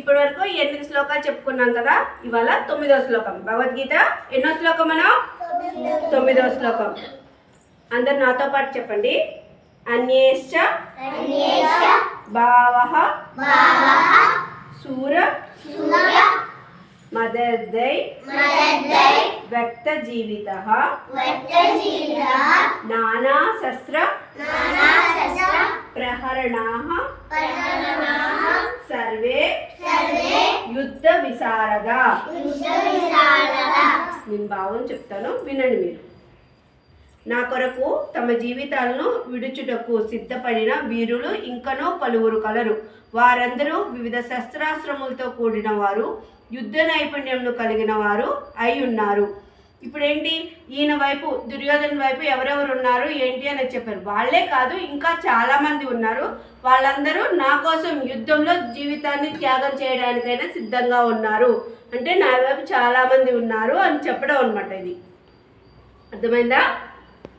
ఇప్పటి వరకు 8 శ్లోకాలు చెప్పుకున్నాం కదా. ఇవాళ 9వ శ్లోకం. భగవద్గీత ఎన్నో శ్లోకం మనం? 9వ శ్లోకం. అందరు నాతో పాటు చెప్పండి. అన్యేశ్చ భావః శూర మదర్దై వ్యక్త జీవితః నానా శస్త్ర ప్రహరణాః సర్వే యుద్ధ విశారద. నేను భావం చెప్తాను, వినండి మీరు. నా కొరకు తమ జీవితాలను విడుచుటకు సిద్ధపడిన వీరులు ఇంకనో పలువురు కలరు. వారందరూ వివిధ శస్త్రాస్త్రములతో కూడిన వారు, యుద్ధ నైపుణ్యంను కలిగిన వారు అయి ఉన్నారు. ఇప్పుడేంటి, ఈయన వైపు దుర్యోధన వైపు ఎవరెవరు ఉన్నారు ఏంటి అని చెప్పారు. వాళ్ళే కాదు, ఇంకా చాలామంది ఉన్నారు. వాళ్ళందరూ నా కోసం యుద్ధంలో జీవితాన్ని త్యాగం చేయడానికైనా సిద్ధంగా ఉన్నారు. అంటే నా వైపు చాలామంది ఉన్నారు అని చెప్పడం అనమాట. ఇది అర్థమైందా?